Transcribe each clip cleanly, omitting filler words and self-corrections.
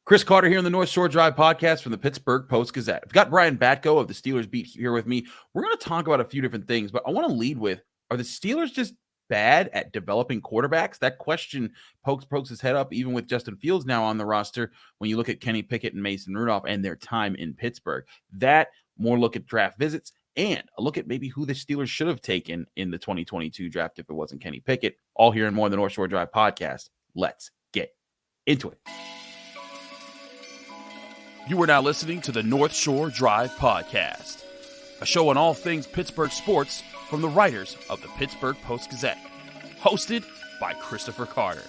Chris Carter here on the North Shore Drive podcast from the Pittsburgh Post-Gazette. I've got Brian Batko of the Steelers Beat here with me. We're going to talk about a few different things, but I want to lead with, are the Steelers just bad at developing quarterbacks? That question pokes his head up, even with Justin Fields now on the roster, when you look at Kenny Pickett and Mason Rudolph and their time in Pittsburgh. That, more look at draft visits, and a look at maybe who the Steelers should have taken in the 2022 draft if it wasn't Kenny Pickett. All here and more on the North Shore Drive podcast. Let's get into it. You are now listening to the North Shore Drive podcast, a show on all things Pittsburgh sports from the writers of the Pittsburgh Post-Gazette, hosted by Christopher Carter.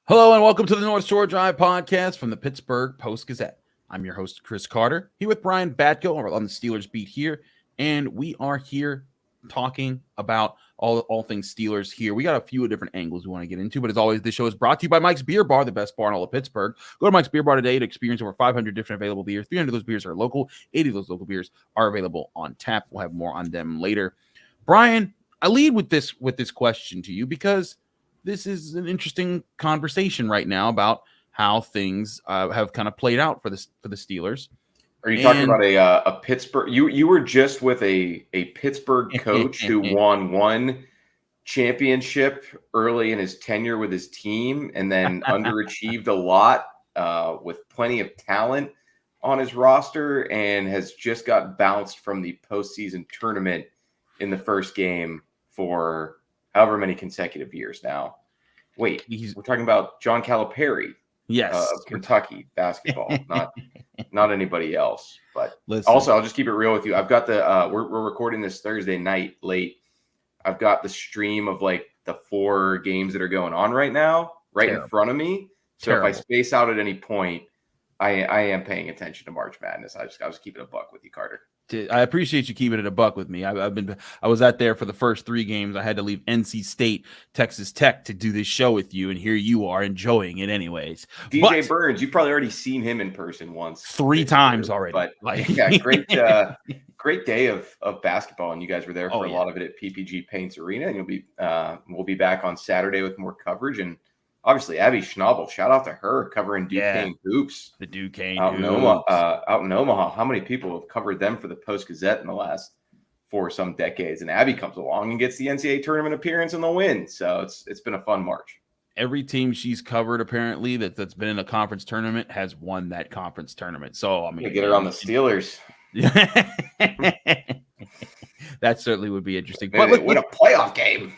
Hello and welcome to the North Shore Drive podcast from the Pittsburgh Post-Gazette. I'm your host, Chris Carter, here with Brian Batko on the Steelers Beat here, and we are here talking about all things Steelers here. We got a few different angles we want to get into, but as always, this show is brought to you by Mike's Beer Bar, the best bar in all of Pittsburgh. Go to Mike's Beer Bar today to experience over 500 different available beers. 300 of those beers are local. 80 of those local beers are available on tap. We'll have more on them later. Brian, I lead with this question to you because this is an interesting conversation right now about how things have kind of played out for the Steelers. Are you talking about a Pittsburgh? You were just with a Pittsburgh coach who won one championship early in his tenure with his team and then underachieved a lot with plenty of talent on his roster and has just got bounced from the postseason tournament in the first game for however many consecutive years now. Wait, we're talking about John Calipari. Yes, of Kentucky basketball, not anybody else. But also, I'll just keep it real with you. I've got the we're recording this Thursday night late. I've got the stream of like the 4 games that are going on right now, in front of me. So if I space out at any point, I am paying attention to March Madness. I was keeping a buck with you, Carter. I appreciate you keeping it a buck with me. I was out there for the first 3 games. I had to leave NC State, Texas Tech to do this show with you, and here you are enjoying it anyways. DJ Burns, you've probably already seen him in person once, 3 times already. But yeah, great day of basketball, and you guys were there for a lot of it at PPG Paints Arena, and we'll be back on Saturday with more coverage. And obviously, Abby Schnabel, shout out to her covering Duquesne hoops. The Duquesne out in Omaha. How many people have covered them for the Post-Gazette in the last 4 some decades? And Abby comes along and gets the NCAA tournament appearance and the win. So it's been a fun March. Every team she's covered apparently that's been in a conference tournament has won that conference tournament. So I mean, get her on the Steelers. That certainly would be interesting. But win a playoff game.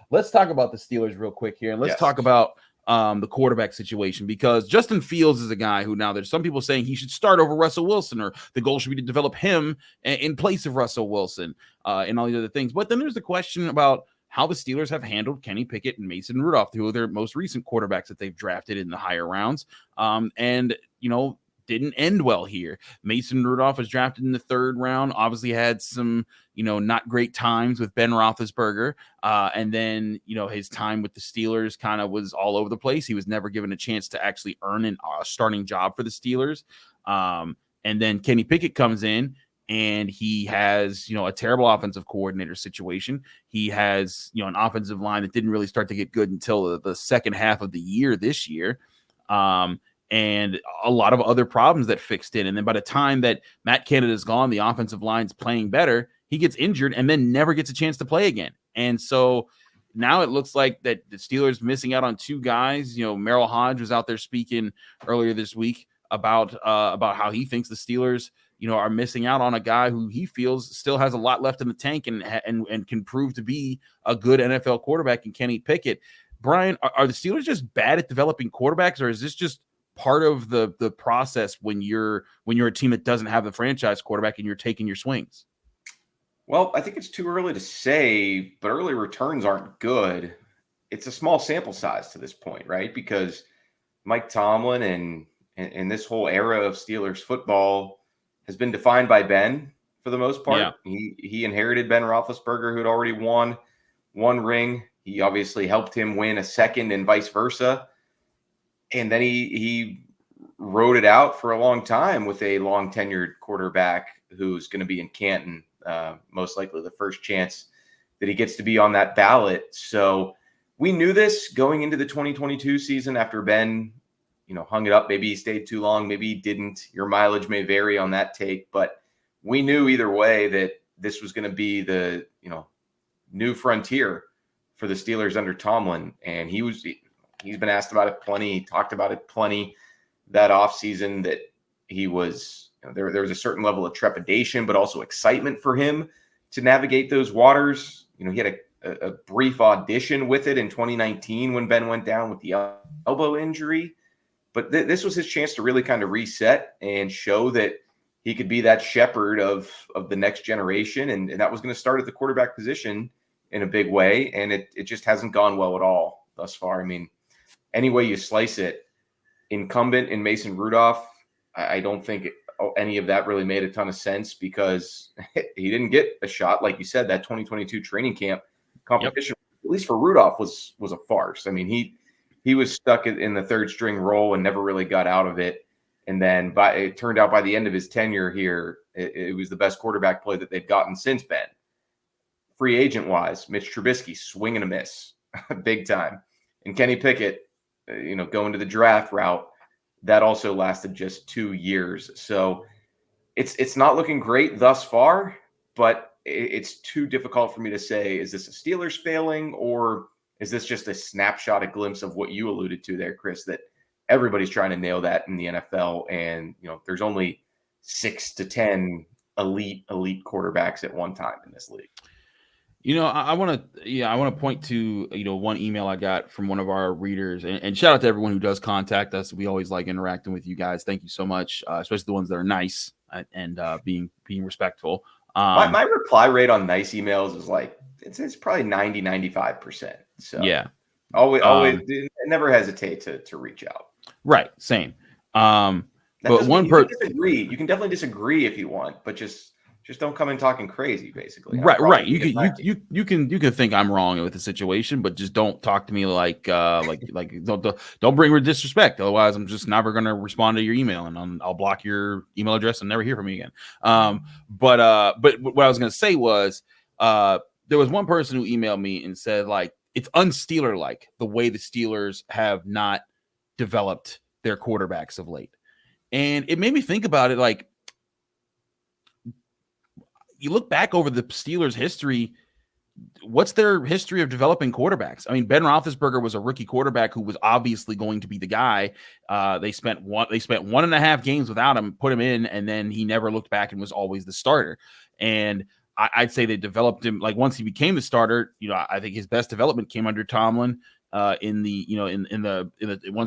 Let's talk about the Steelers real quick here. And let's talk about the quarterback situation, because Justin Fields is a guy who now there's some people saying he should start over Russell Wilson, or the goal should be to develop him in place of Russell Wilson and all these other things. But then there's the question about how the Steelers have handled Kenny Pickett and Mason Rudolph, two of their most recent quarterbacks that they've drafted in the higher rounds. And, didn't end well here. Mason Rudolph was drafted in the 3rd round, obviously had some, not great times with Ben Roethlisberger. And then, his time with the Steelers kind of was all over the place. He was never given a chance to actually earn a starting job for the Steelers. And then Kenny Pickett comes in and he has, a terrible offensive coordinator situation. He has, an offensive line that didn't really start to get good until the second half of the year this year. And a lot of other problems that fixed in. And then by the time that Matt Canada is gone, the offensive line's playing better. He gets injured and then never gets a chance to play again. And so now it looks like that the Steelers missing out on 2 guys. Merrill Hodge was out there speaking earlier this week about how he thinks the Steelers, are missing out on a guy who he feels still has a lot left in the tank and can prove to be a good NFL quarterback in Kenny Pickett. Brian, are the Steelers just bad at developing quarterbacks, or is this just part of the process when you're a team that doesn't have the franchise quarterback and you're taking your swings? Well, I think it's too early to say, but early returns aren't good. It's a small sample size to this point, right? Because Mike Tomlin and this whole era of Steelers football has been defined by Ben for the most part. Yeah. He inherited Ben Roethlisberger, who had already won 1 ring. He obviously helped him win a 2nd and vice versa. And then he rode it out for a long time with a long tenured quarterback who's going to be in Canton most likely the first chance that he gets to be on that ballot. So we knew this going into the 2022 season after Ben, hung it up. Maybe he stayed too long. Maybe he didn't. Your mileage may vary on that take, but we knew either way that this was going to be the, new frontier for the Steelers under Tomlin. And he's been asked about it plenty, talked about it plenty that offseason, that he was, there was a certain level of trepidation, but also excitement for him to navigate those waters. He had a brief audition with it in 2019 when Ben went down with the elbow injury. But this was his chance to really kind of reset and show that he could be that shepherd of the next generation. And that was going to start at the quarterback position in a big way. And it just hasn't gone well at all thus far. I mean, any way you slice it, incumbent in Mason Rudolph, I don't think any of that really made a ton of sense, because he didn't get a shot. Like you said, that 2022 training camp competition, at least for Rudolph, was a farce. I mean, he was stuck in the third string role and never really got out of it. And then it turned out by the end of his tenure here, it was the best quarterback play that they've gotten since Ben. Free agent wise, Mitch Trubisky, swing and a miss, big time. And Kenny Pickett, going to the draft route, that also lasted just 2 years. So it's not looking great thus far, but it's too difficult for me to say, is this a Steelers failing, or is this just a snapshot, a glimpse of what you alluded to there, Chris, that everybody's trying to nail that in the NFL. And, there's only 6 to 10 elite quarterbacks at one time in this league. I want to point to, one email I got from one of our readers, and shout out to everyone who does contact us. We always like interacting with you guys. Thank you so much, especially the ones that are nice and being respectful. My reply rate on nice emails is like, it's probably 90-95%. So yeah, always never hesitate to reach out. Right. Same. But one person disagree. You can definitely disagree if you want, but just don't come in talking crazy, basically. Right. You can think I'm wrong with the situation, but just don't talk to me like don't bring disrespect. Otherwise, I'm just never going to respond to your email, and I'll block your email address and never hear from you again. But what I was going to say was, there was one person who emailed me and said, like, it's un-Steeler-like the way the Steelers have not developed their quarterbacks of late. And it made me think about it. Like, you look back over the Steelers' history, what's their history of developing quarterbacks? I mean, Ben Roethlisberger was a rookie quarterback who was obviously going to be the guy. They spent 1.5 games without him, put him in, and then he never looked back and was always the starter. And I'd say they developed him, like, once he became the starter. I think his best development came under Tomlin. Once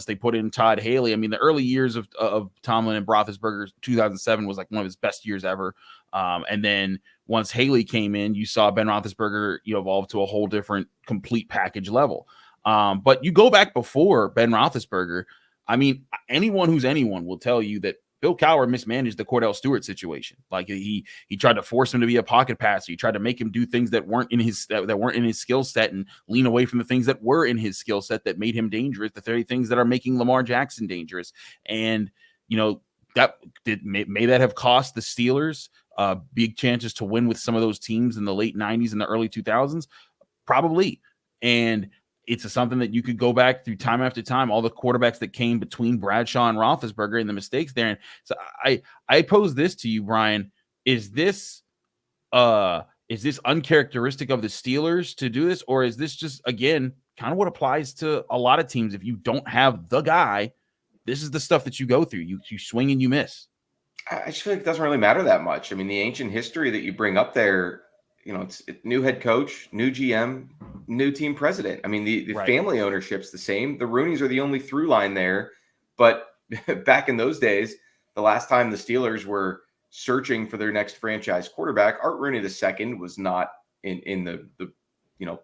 they put in Todd Haley. I mean, the early years of Tomlin and Roethlisberger, 2007 was like one of his best years ever. And then once Haley came in, you saw Ben Roethlisberger, evolve to a whole different complete package level. But you go back before Ben Roethlisberger, I mean, anyone who's anyone will tell you that Bill Cowher mismanaged the Cordell Stewart situation. Like, he tried to force him to be a pocket passer. He tried to make him do things that weren't in his skill set, and lean away from the things that were in his skill set that made him dangerous, the very things that are making Lamar Jackson dangerous. And that may that have cost the Steelers big chances to win with some of those teams in the late 90s and the early 2000s? Probably. And it's something that you could go back through time after time, all the quarterbacks that came between Bradshaw and Roethlisberger and the mistakes there. And so I pose this to you, Brian. Is this uncharacteristic of the Steelers to do this? Or is this just, again, kind of what applies to a lot of teams? If you don't have the guy, this is the stuff that you go through. You swing and you miss. I just feel like it doesn't really matter that much. I mean, the ancient history that you bring up there, it's new head coach, new GM, new team president. I mean, the right. Family ownership's the same. The Rooneys are the only through line there. But back in those days, the last time the Steelers were searching for their next franchise quarterback, Art Rooney II was not in the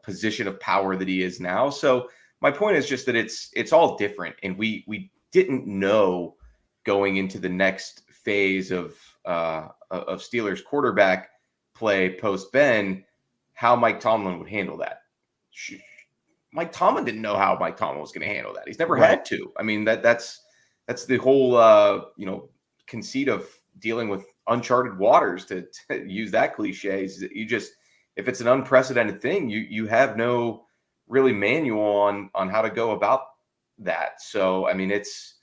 position of power that he is now. So my point is just that it's all different, and we didn't know going into the next phase of Steelers quarterback play post Ben how Mike Tomlin would handle that. Mike Tomlin didn't know how Mike Tomlin was going to handle that. He's never had to. I mean, that's the whole conceit of dealing with uncharted waters, to use that cliche. If it's an unprecedented thing, you have no really manual on how to go about that. So, I mean, it's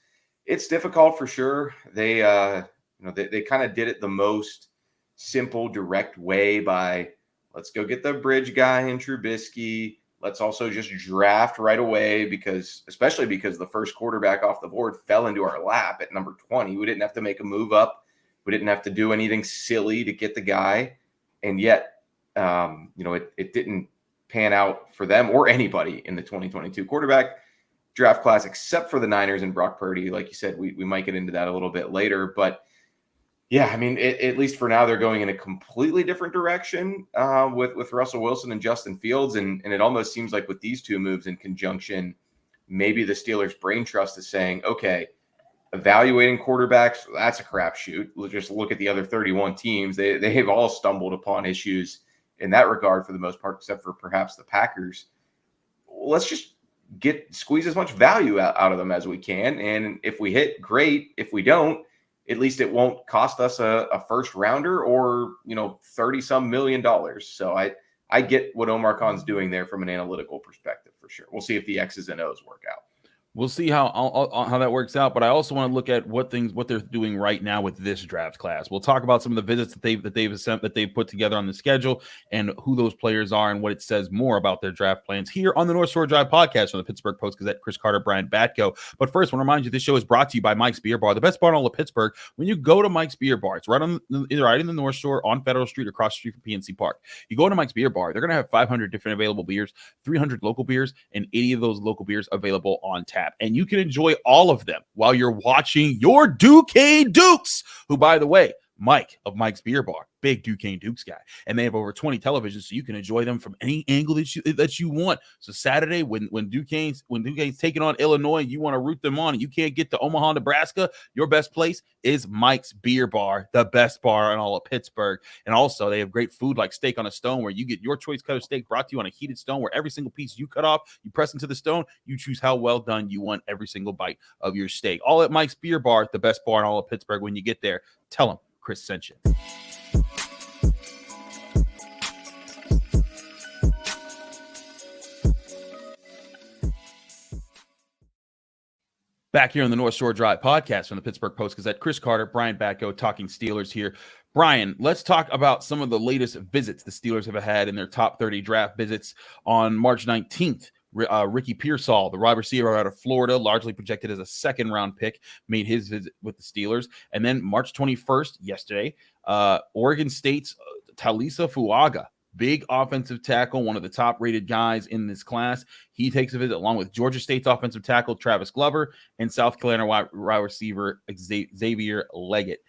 difficult for sure. They kind of did it the most simple, direct way by, let's go get the bridge guy in Trubisky. Let's also just draft right away, especially because the first quarterback off the board fell into our lap at number 20. We didn't have to make a move up. We didn't have to do anything silly to get the guy. And yet, it didn't pan out for them or anybody in the 2022 quarterback draft class, except for the Niners and Brock Purdy. Like you said, we might get into that a little bit later. But yeah, I mean, at least for now, they're going in a completely different direction with Russell Wilson and Justin Fields. And it almost seems like with these two moves in conjunction, maybe the Steelers' brain trust is saying, okay, evaluating quarterbacks, that's a crapshoot. We'll just look at the other 31 teams. They have all stumbled upon issues in that regard for the most part, except for perhaps the Packers. Let's just squeeze as much value out of them as we can. And if we hit, great. If we don't, at least it won't cost us a first rounder or, $30-some million. So I get what Omar Khan's doing there from an analytical perspective for sure. We'll see if the X's and O's work out. We'll see how that works out, but I also want to look at what they're doing right now with this draft class. We'll talk about some of the visits that they've put together on the schedule and who those players are and what it says more about their draft plans here on the North Shore Drive podcast from the Pittsburgh Post-Gazette. Chris Carter, Brian Batko. But first, I want to remind you this show is brought to you by Mike's Beer Bar, the best bar in all of Pittsburgh. When you go to Mike's Beer Bar, it's right in the North Shore on Federal Street across the street from PNC Park. You go to Mike's Beer Bar, they're going to have 500 different available beers, 300 local beers, and 80 of those local beers available on tap. And you can enjoy all of them while you're watching your Duquesne Dukes, who, by the way, Mike of Mike's Beer Bar, big Duquesne Dukes guy, and they have over 20 televisions, so you can enjoy them from any angle that you want. So Saturday, when Duquesne's taking on Illinois, you want to root them on, and you can't get to Omaha, Nebraska, your best place is Mike's Beer Bar, the best bar in all of Pittsburgh. And also, they have great food like Steak on a Stone, where you get your choice cut of steak brought to you on a heated stone, where every single piece you cut off, you press into the stone, you choose how well done you want every single bite of your steak. All at Mike's Beer Bar, the best bar in all of Pittsburgh. When you get there, tell them Chris sent you. Back here on the North Shore Drive podcast from the Pittsburgh Post-Gazette, Chris Carter, Brian Batko, talking Steelers here. Brian, let's talk about some of the latest visits the Steelers have had in their top 30 draft visits. On March 19th, Ricky Pearsall, the wide receiver out of Florida, largely projected as a second-round pick, made his visit with the Steelers. And then March 21st, yesterday, Oregon State's Talisa Fuaga, big offensive tackle, one of the top-rated guys in this class. He takes a visit along with Georgia State's offensive tackle, Travis Glover, and South Carolina wide receiver, Xavier Leggett.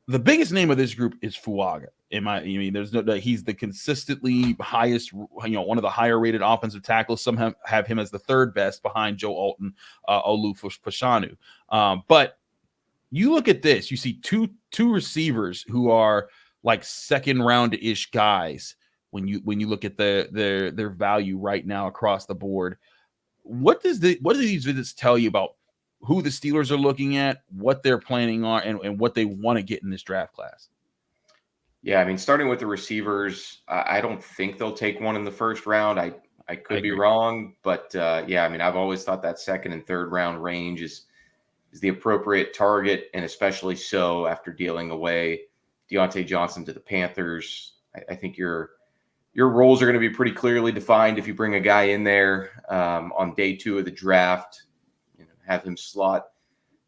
The biggest name of this group is Fuaga. There's he's the consistently highest, one of the higher rated offensive tackles. Some have him as the third best behind Joe Alton, Olu Fashanu. But you look at this, you see two receivers who are like second round ish guys. When you look at their value right now across the board, what do these visits tell you about who the Steelers are looking at, what they're planning on, and what they want to get in this draft class? Yeah, I mean, starting with the receivers, I don't think they'll take one in the first round. I could be wrong, but yeah, I mean, I've always thought that second and third round range is the appropriate target, and especially so after dealing away Deontay Johnson to the Panthers. I think your roles are going to be pretty clearly defined if you bring a guy in there on day 2 of the draft. Have him slot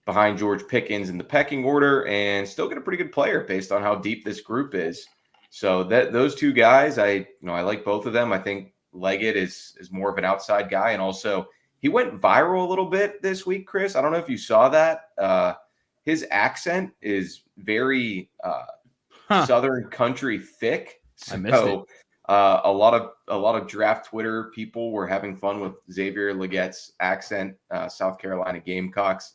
behind George Pickens in the pecking order and still get a pretty good player based on how deep this group is. So those two guys, I like both of them. I think Leggett is more of an outside guy, and also he went viral a little bit this week, Chris. I don't know if you saw that. His accent is very Southern country thick. So, I missed it. A lot of draft Twitter people were having fun with Xavier Leggett's accent, South Carolina Gamecocks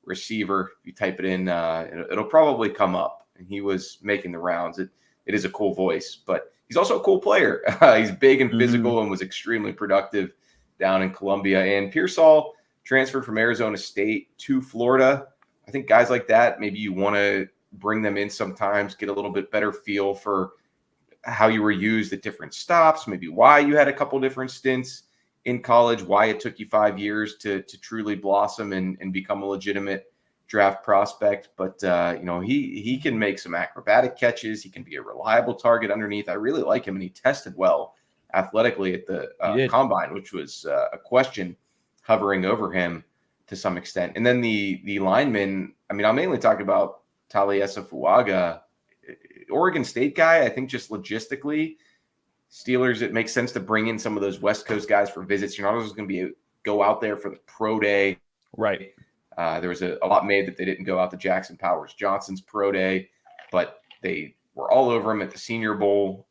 receiver. If you type it in, it'll probably come up. And he was making the rounds. It is a cool voice, but he's also a cool player. He's big and physical and was extremely productive down in Columbia. And Pearsall transferred from Arizona State to Florida. I think guys like that, maybe you want to bring them in sometimes, get a little bit better feel for how you were used at different stops, maybe why you had a couple different stints in college, why it took you 5 years to truly blossom and become a legitimate draft prospect. But he can make some acrobatic catches. He can be a reliable target underneath. I really like him, and he tested well athletically at the combine, which was a question hovering over him to some extent. And then the linemen, I mean, I'm mainly talking about Taliesa Fuaga, Oregon State guy. I think just logistically, Steelers, it makes sense to bring in some of those West Coast guys for visits. You're not always going to go out there for the pro day. Right. There was a lot made that they didn't go out to Jackson Powers Johnson's pro day, but they were all over him at the Senior Bowl.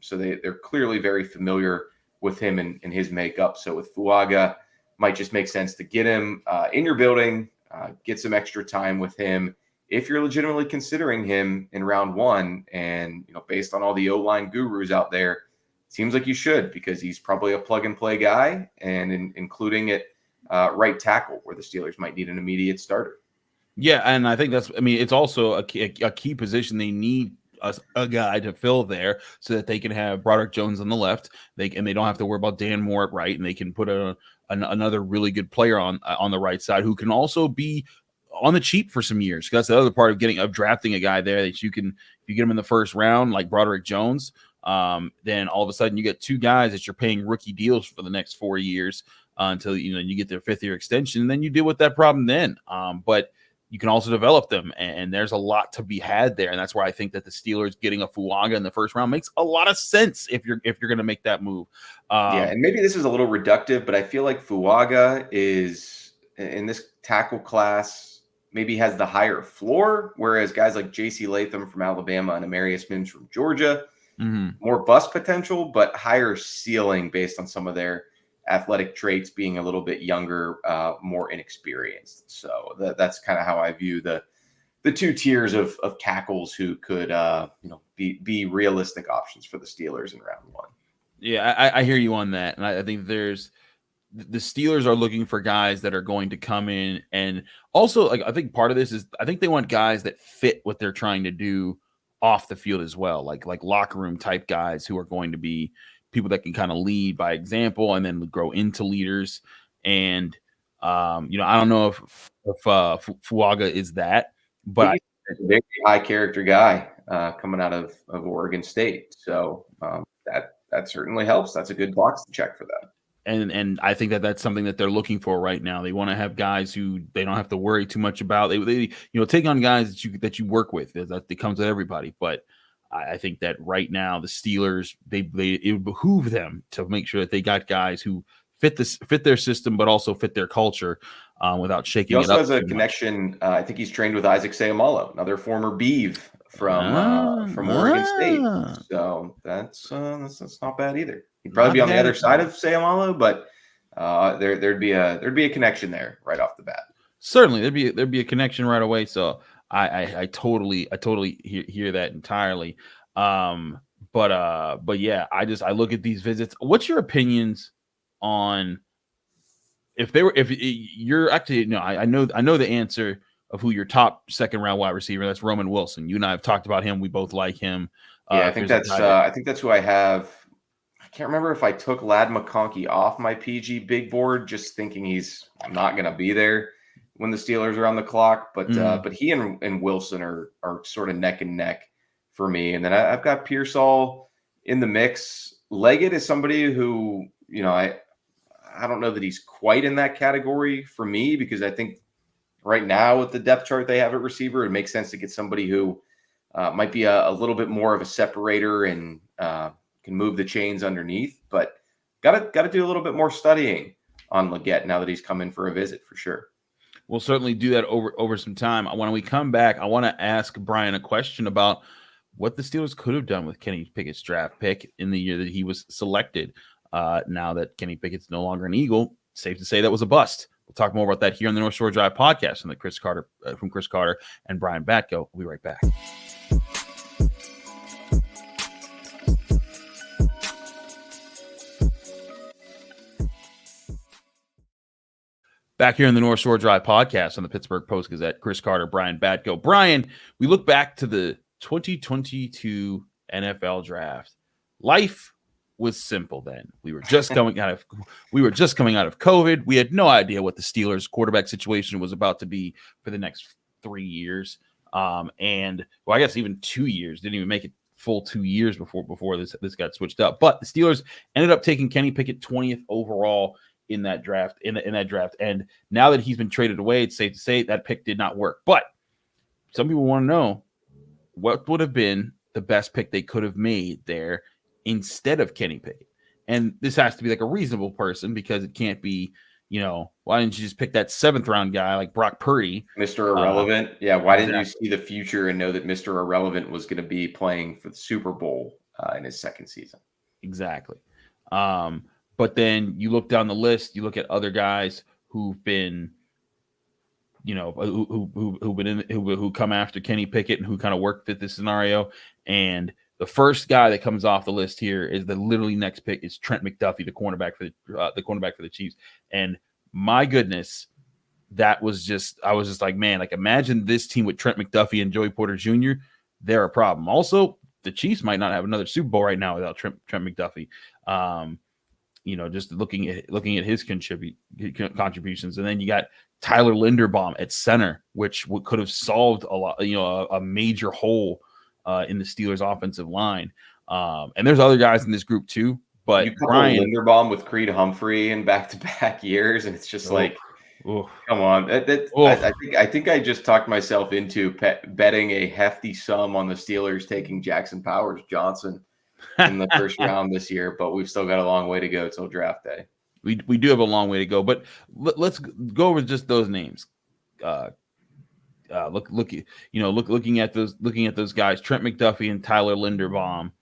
So they're clearly very familiar with him and his makeup. So with Fuaga, might just make sense to get him in your building, get some extra time with him if you're legitimately considering him in round one. And based on all the O-line gurus out there, seems like you should, because he's probably a plug-and-play guy, and including at right tackle, where the Steelers might need an immediate starter. Yeah, and I think it's also a key position. They need a guy to fill there so that they can have Broderick Jones on the left. They don't have to worry about Dan Moore at right, and they can put another really good player on the right side who can also be on the cheap for some years. That's the other part of drafting a guy there, that if you get him in the first round, like Broderick Jones, then all of a sudden you get two guys that you're paying rookie deals for the next 4 years until you get their 5th year extension, and then you deal with that problem then. But you can also develop them, and there's a lot to be had there, and that's why I think that the Steelers getting a Fuaga in the first round makes a lot of sense if you're going to make that move. And maybe this is a little reductive, but I feel like Fuaga is, in this tackle class, maybe has the higher floor, whereas guys like J.C. Latham from Alabama and Amarius Mims from Georgia, more bust potential, but higher ceiling based on some of their athletic traits, being a little bit younger, more inexperienced. So that's kind of how I view the two tiers of tackles who could be realistic options for the Steelers in round one. Yeah, I hear you on that, and I think the Steelers are looking for guys that are going to come in, and also, like, I think part of this is I think they want guys that fit what they're trying to do off the field as well, like locker room type guys who are going to be people that can kind of lead by example and then grow into leaders. And I don't know if Fuaga is that, but he's a very high character guy coming out of Oregon State, so that certainly helps. That's a good box to check for them. And I think that that's something that they're looking for right now. They want to have guys who they don't have to worry too much about. They take on guys that you work with. That comes with everybody. But I think that right now the Steelers, it would behoove them to make sure that they got guys who fit their system, but also fit their culture without shaking it up. He also has a connection. I think he's trained with Isaac Seumalo, another former Beav from Oregon State. So that's not bad either. He'd probably be on the other side of Seumalo, but there'd be a connection there right off the bat. Certainly, there'd be a connection right away. So I totally hear that entirely. But yeah, I look at these visits. What's your opinions on if you're actually no? I know the answer of who your top second round wide receiver. That's Roman Wilson. You and I have talked about him. We both like him. Yeah, I think that's who I have. I can't remember if I took Ladd McConkey off my PG big board, just thinking he's not going to be there when the Steelers are on the clock. But he and Wilson are sort of neck and neck for me. And then I've got Pearsall in the mix. Leggett is somebody who, I don't know that he's quite in that category for me, because I think right now with the depth chart they have at receiver, it makes sense to get somebody who might be a little bit more of a separator and can move the chains underneath, but got to do a little bit more studying on Leggett now that he's come in for a visit for sure. We'll certainly do that over some time. When we come back, I want to ask Brian a question about what the Steelers could have done with Kenny Pickett's draft pick in the year that he was selected. Now that Kenny Pickett's no longer an Eagle, safe to say that was a bust. We'll talk more about that here on the North Shore Drive podcast from Chris Carter and Brian Batko. We'll be right back. Back here in the North Shore Drive podcast on the Pittsburgh Post-Gazette, Chris Carter, Brian Batko. Brian, we look back to the 2022 NFL draft. Life was simple then. We were just coming out of COVID. We had no idea what the Steelers quarterback situation was about to be for the next 3 years. And I guess even 2 years. Didn't even make it full 2 years before this got switched up. But the Steelers ended up taking Kenny Pickett 20th overall in that draft. And now that he's been traded away, it's safe to say that pick did not work. But some people want to know what would have been the best pick they could have made there instead of Kenny Pickett. And this has to be like a reasonable person, because it can't be, why didn't you just pick that 7th round guy like Brock Purdy? Mr. Irrelevant. Why didn't you see the future and know that Mr. Irrelevant was going to be playing for the Super Bowl in his second season? Exactly. But then you look down the list, you look at other guys who've been, who come after Kenny Pickett and who kind of worked at this scenario. And the first guy that comes off the list here is the literally next pick is Trent McDuffie, the cornerback for the Chiefs. And my goodness, I was just like, man, like imagine this team with Trent McDuffie and Joey Porter Jr. They're a problem. Also, the Chiefs might not have another Super Bowl right now without Trent McDuffie. Just looking at his contributions. And then you got Tyler Linderbaum at center, which could have solved a lot, a major hole in the Steelers offensive line. And there's other guys in this group too, but you Brian Linderbaum with Creed Humphrey in back-to-back years. And it's just come on. I think I just talked myself into betting a hefty sum on the Steelers taking Jackson Powers Johnson in the first round this year, but we've still got a long way to go till draft day. We do have a long way to go, but let's go over just those names. Looking at those guys, Trent McDuffie and Tyler Linderbaum,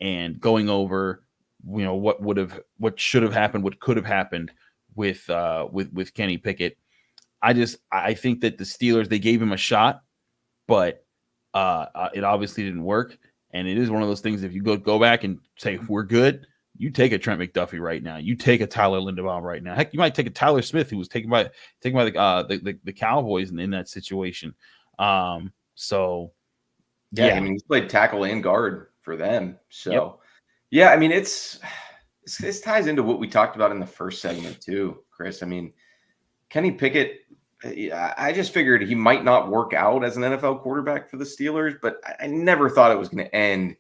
and going over, what should have happened, what could have happened with Kenny Pickett. I think that the Steelers, they gave him a shot, but it obviously didn't work. And it is one of those things, if you go back and say, we're good, you take a Trent McDuffie right now. You take a Tyler Linderbaum right now. Heck, you might take a Tyler Smith, who was taken by the Cowboys in that situation. I mean, he's played tackle and guard for them. So, I mean, this ties into what we talked about in the first segment too, Chris. I mean, Kenny Pickett, I just figured he might not work out as an NFL quarterback for the Steelers, but I never thought it was going to end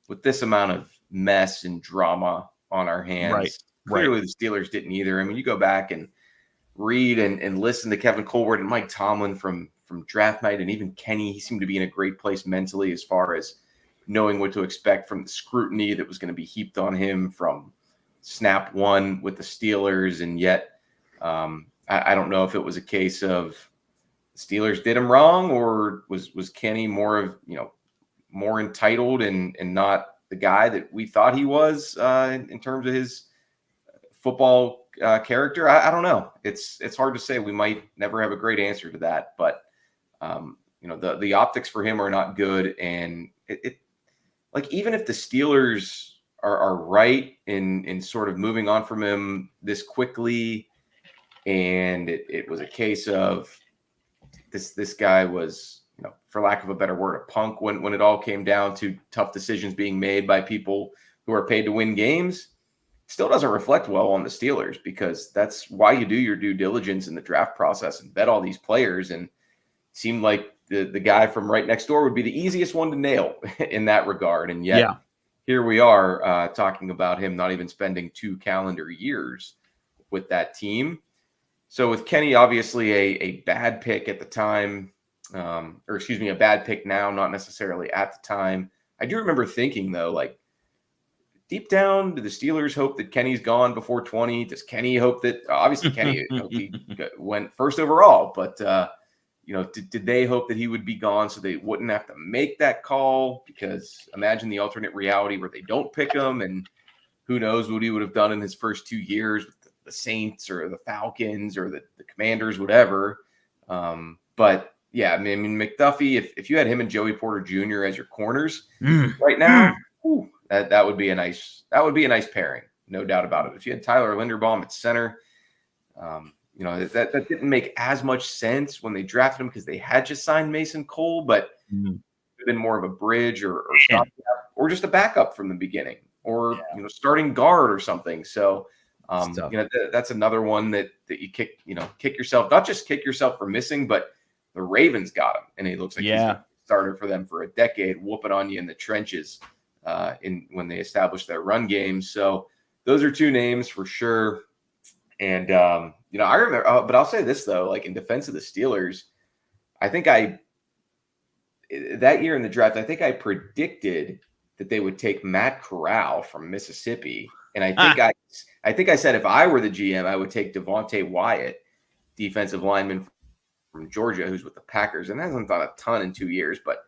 with this amount of mess and drama on our hands. Right. Clearly, the Steelers didn't either. I mean, you go back and read and listen to Kevin Colbert and Mike Tomlin from draft night, and even Kenny, he seemed to be in a great place mentally as far as knowing what to expect from the scrutiny that was going to be heaped on him from snap one with the Steelers. And yet, I don't know if it was a case of Steelers did him wrong, or was Kenny more entitled and not the guy that we thought he was in terms of his football character. I don't know. It's hard to say. We might never have a great answer to that, but the optics for him are not good. And it even if the Steelers are right in sort of moving on from him this quickly, and it was a case of this guy was, for lack of a better word, a punk when it all came down to tough decisions being made by people who are paid to win games, still doesn't reflect well on the Steelers, because that's why you do your due diligence in the draft process and vet all these players. And it seemed like the guy from right next door would be the easiest one to nail in that regard. And yet here we are talking about him not even spending 2 calendar years with that team. So with Kenny, obviously a bad pick at the time, a bad pick now, not necessarily at the time. I do remember thinking, though, deep down, do the Steelers hope that Kenny's gone before 20? Does Kenny hope that, obviously Kenny he went first overall, but did they hope that he would be gone so they wouldn't have to make that call? Because imagine the alternate reality where they don't pick him, and who knows what he would have done in his first 2 years with the Saints or the Falcons or the Commanders, whatever. But yeah, I mean, McDuffie, if you had him and Joey Porter Jr. as your corners right now, that would be a nice pairing, no doubt about it. If you had Tyler Linderbaum at center, you know, that didn't make as much sense when they drafted him because they had just signed Mason Cole, but been more of a bridge or stopgap, or just a backup from the beginning, or starting guard or something. So that's another one that you kick yourself, not just kick yourself for missing, but the Ravens got him, and he looks like he's a starter for them for a decade, whooping on you in the trenches when they established their run game. So those are two names for sure. And I remember, but I'll say this though, like in defense of the Steelers, I think that year in the draft, I think I predicted that they would take Matt Corral from Mississippi. And I think I said if I were the GM, I would take Devontae Wyatt, defensive lineman from Georgia, who's with the Packers, and hasn't done a ton in 2 years, but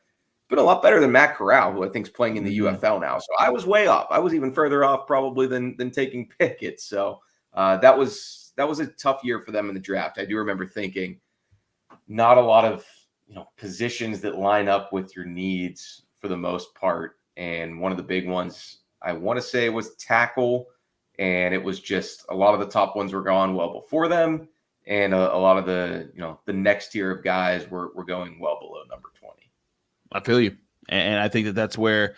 been a lot better than Matt Corral, who I think is playing in the UFL now. So I was way off. I was even further off probably than taking Pickett. So that was a tough year for them in the draft. I do remember thinking not a lot of positions that line up with your needs for the most part. And one of the big ones I want to say was tackle. And it was just a lot of the top ones were gone well before them. And a lot of the, the next tier of guys were going well below number 20. I feel you. And I think that's where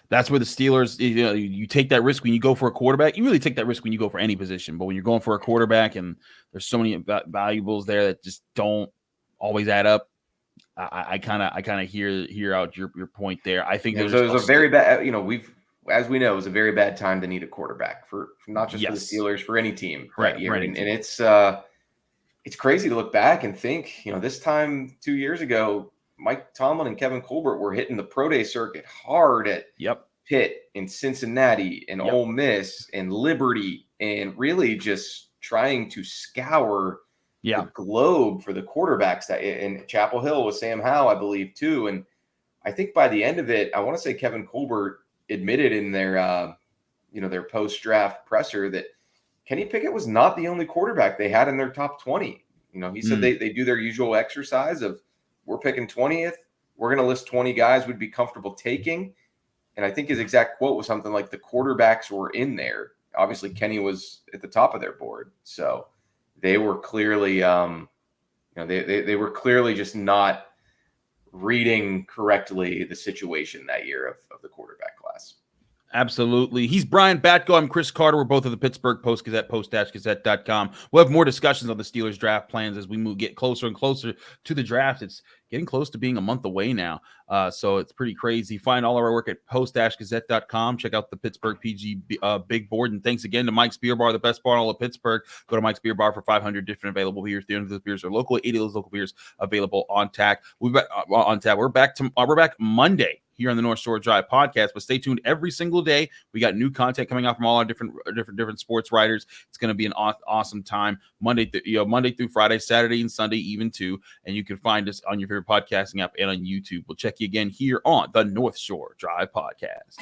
the Steelers, you take that risk when you go for a quarterback. You really take that risk when you go for any position. But when you're going for a quarterback and there's so many valuables there that just don't always add up, I kind of hear out your point there. I think it was a very bad, as we know, it was a very bad time to need a quarterback for not just for the Steelers, for any team that year. And it's crazy to look back and think, this time 2 years ago, Mike Tomlin and Kevin Colbert were hitting the pro day circuit hard at Pitt and Cincinnati and Ole Miss and Liberty, and really just trying to scour the globe for the quarterbacks. And Chapel Hill with Sam Howell, I believe, too. And I think by the end of it, I want to say Kevin Colbert admitted in their their post-draft presser that Kenny Pickett was not the only quarterback they had in their top 20. He said they do their usual exercise of, we're picking 20th. We're going to list 20 guys we'd be comfortable taking. And I think his exact quote was something like, the quarterbacks were in there. Obviously, Kenny was at the top of their board. So they were clearly, they were clearly just not reading correctly the situation that year of the quarterback class. Absolutely. He's Brian Batko. I'm Chris Carter. We're both of the Pittsburgh Post-Gazette, post-gazette.com. We'll have more discussions on the Steelers draft plans as we get closer and closer to the draft. It's getting close to being a month away now. So it's pretty crazy. Find all of our work at post-gazette.com. Check out the Pittsburgh PG big board. And thanks again to Mike's Beer Bar, the best bar in all of Pittsburgh. Go to Mike's Beer Bar for 500 different available beers. 300 of those beers are local. 80 of those local beers available on tap. We're back Monday here on the North Shore Drive podcast, but stay tuned every single day. We got new content coming out from all our different sports writers. It's going to be an awesome time Monday through Friday, Saturday and Sunday even too. And you can find us on your favorite podcasting app and on YouTube. We'll check you again here on the North Shore Drive podcast.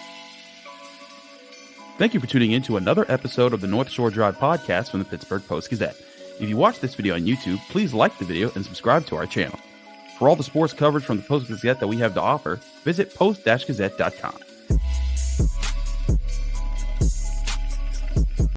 Thank you for tuning in to another episode of the North Shore Drive podcast from the Pittsburgh Post-Gazette. If you watch this video on YouTube, please like the video and subscribe to our channel. For all the sports coverage from the Post-Gazette that we have to offer, visit post-gazette.com.